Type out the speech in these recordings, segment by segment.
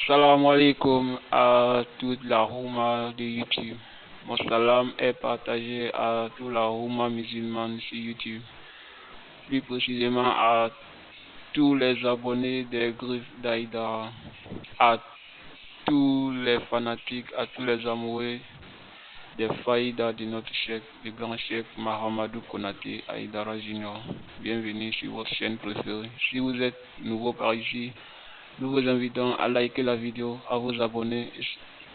Salam alaikum à toute la Houma de YouTube. Mon salam est partagé à toute la Houma musulmane sur YouTube. Plus précisément à tous les abonnés des griffes d'Aïdara, à tous les fanatiques, à tous les amoureux des faïdas de notre chef, le grand chef Mahamadou Konaté Aïdara Junior. Bienvenue sur votre chaîne préférée. Si vous êtes nouveau par ici, nous vous invitons à liker la vidéo, à vous abonner,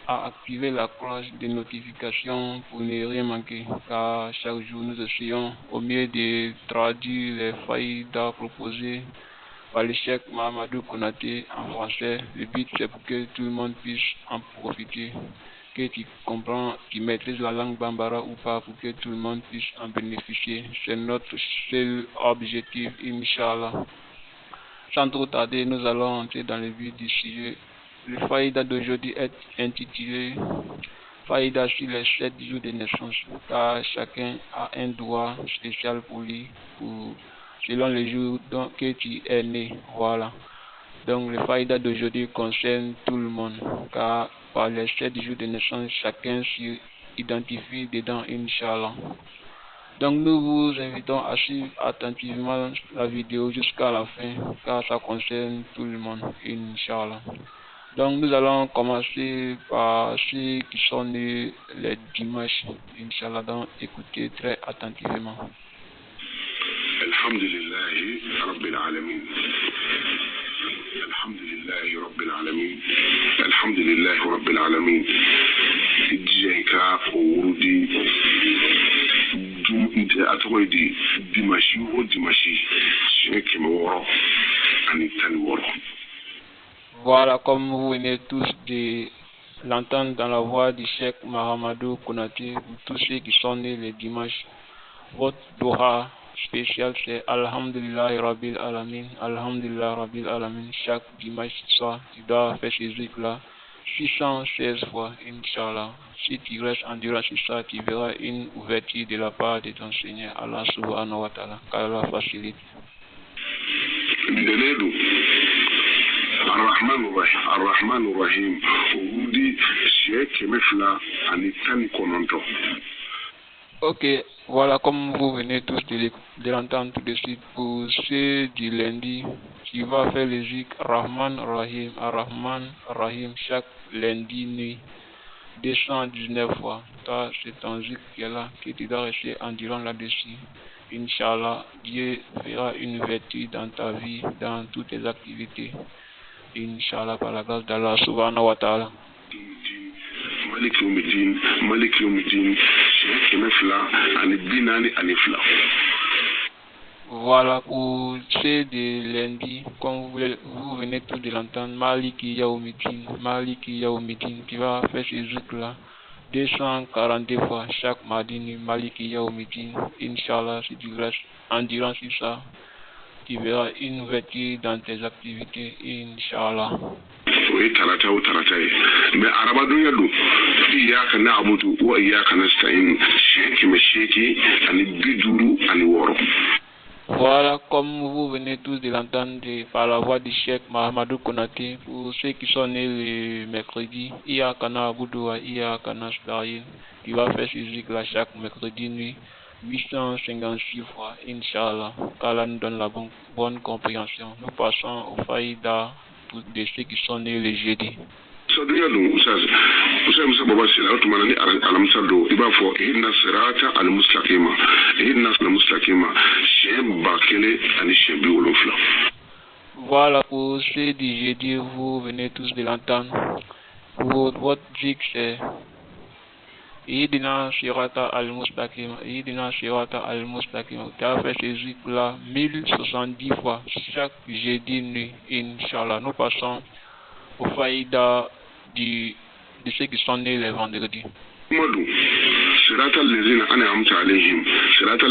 à activer la cloche de notification pour ne rien manquer, car chaque jour nous essayons au mieux de traduire les faïdas proposées par le cheikh Mahamadou Konaté en français. Le but c'est pour que tout le monde puisse en profiter, que tu comprends, tu maîtrises la langue bambara ou pas, pour que tout le monde puisse en bénéficier. C'est notre seul objectif, Inch'Allah. Sans trop tarder, nous allons entrer dans le vif du sujet. Le faïda d'aujourd'hui est intitulé Faïda sur les 7 jours de naissance, car chacun a un droit spécial pour lui, selon le jour que tu es né. Voilà. Donc le faïda d'aujourd'hui concerne tout le monde, car par les 7 jours de naissance, chacun s'identifie dedans, Inch'Allah. Donc nous vous invitons à suivre attentivement la vidéo jusqu'à la fin, car ça concerne tout le monde, Inch'Allah. Donc nous allons commencer par ceux qui sont nés les dimanches, Inch'Allah. Donc écoutez très attentivement. Alhamdulillahi Rabbil Alamin. Alhamdulillahi Rabbil Alamin. Alhamdulillahi Rabbil Alamin. Idjeka Ourudi. Atoidi Dimashi ou Dimashi. Shekimoro. Anitaniworo. Voilà, comme vous venez tous de l'entendre dans la voix du cheikh Mahamadou Konaté, tous ceux qui sont nés les dimanches, votre doha spécial c'est Alhamdulillah Rabbil Alamin, Alhamdulillah Rabbil Alamin. Chaque dimanche soir, tu dois faire ces trucs-là 616 fois, Inch'Allah. Si tu restes endurant sur ça, tu verras une ouverture de la part de ton Seigneur, Allah subhanahu wa ta'ala, qu'Allah facilite. Ar-Rahman Ar-Rahim. Oudi Cheikh Mefla Anitani Kononto. Ok, voilà, comme vous venez tous de l'entendre tout de suite, pour ceux du lundi, tu vas faire le zikr Rahman Rahim, Ar-Rahman Rahim, chaque lundi nuit, 219 fois. Ça, c'est ton zikr qui est là, que tu dois rester endurant là-dessus. Inch'Allah, Dieu fera une vertu dans ta vie, dans toutes tes activités. Inch'Allah, par la grâce d'Allah subhanahu wa ta'ala. Malik Yomidin, Cheikh Mefla, Anibinani Anifla. Voilà, pour ceux de lundi, comme vous venez tous de l'entendre, Maliki Yaoumidin, tu vas faire ces trucs-là 242 fois chaque mardi, Maliki Yaoumidin. Inch'Allah, si tu restes endurant sur ça, tu verras une ouverture dans tes activités, Inch'Allah. Oui, tarata. Mais Arabadouya do, Iyaka na'budu wa Iyaka nasta'in, Sheki, Ani Biduru, Ani Woro. Voilà, comme vous venez tous de l'entendre par la voix du cheikh Mahamadou Konaté, pour ceux qui sont nés le mercredi, Iyaka na'budu wa Iyaka nasta'in, qui va faire ce zikr-là chaque mercredi nuit, 856 fois, Inch'Allah, qu'Allah nous donne la bonne compréhension. Nous passons au faïda de ceux qui sont nés le jeudi. Voilà, pour ceux du jeudi, vous venez tous de l'entendre. Votre zikr c'est Idina Shirata al-Mustaqim, tu as fait ces zikr-là 1070 fois chaque jeudi nuit, Inch'Allah. Nous passons au faïda de ceux qui sont nés les vendredis. صراط الذين أنعمت عليهم صراط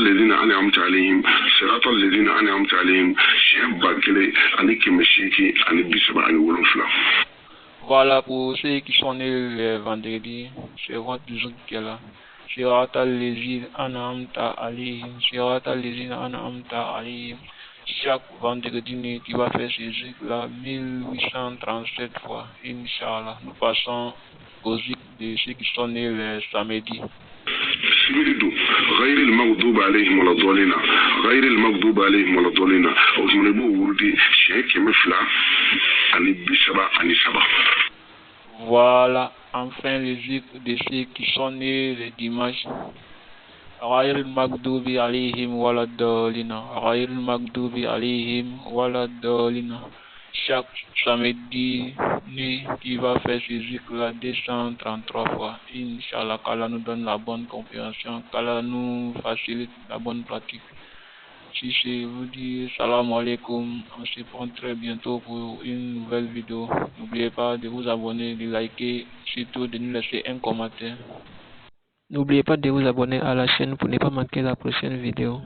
الذين أنعمت عليهم شيخ باكلي أنيك مشيكي أني بيسبع أني ولوفلا. Voilà, pour ceux qui sont nés les vendredis, c'est votre jour qui est là. Sirata al-Lezine an'amta alayhim, chaque vendredi, tu vas faire ces zikrs-là 1837 fois, Inch'Allah. Nous passons aux zikrs de ceux qui sont nés le samedi. سبيلدو غير المغضوب عليهم ولا الضالين غير المغضوب عليهم ولا الضالين او تمنبو وردي شيك مفلا اني بسبا اني سبا. Voilà, enfin les zikrs de ceux qui sont nés le dimanche. غير المغضوب عليهم ولا الضالين غير المغضوب عليهم ولا الضالين. Chaque samedi, qui va faire ces zikrs-là 233 fois. Inch'Allah, qu'Allah nous donne la bonne compréhension, qu'Allah nous facilite la bonne pratique. Si je vous dis salam alaikum, on se prend très bientôt pour une nouvelle vidéo. N'oubliez pas de vous abonner, de liker, surtout de nous laisser un commentaire. N'oubliez pas de vous abonner à la chaîne pour ne pas manquer la prochaine vidéo.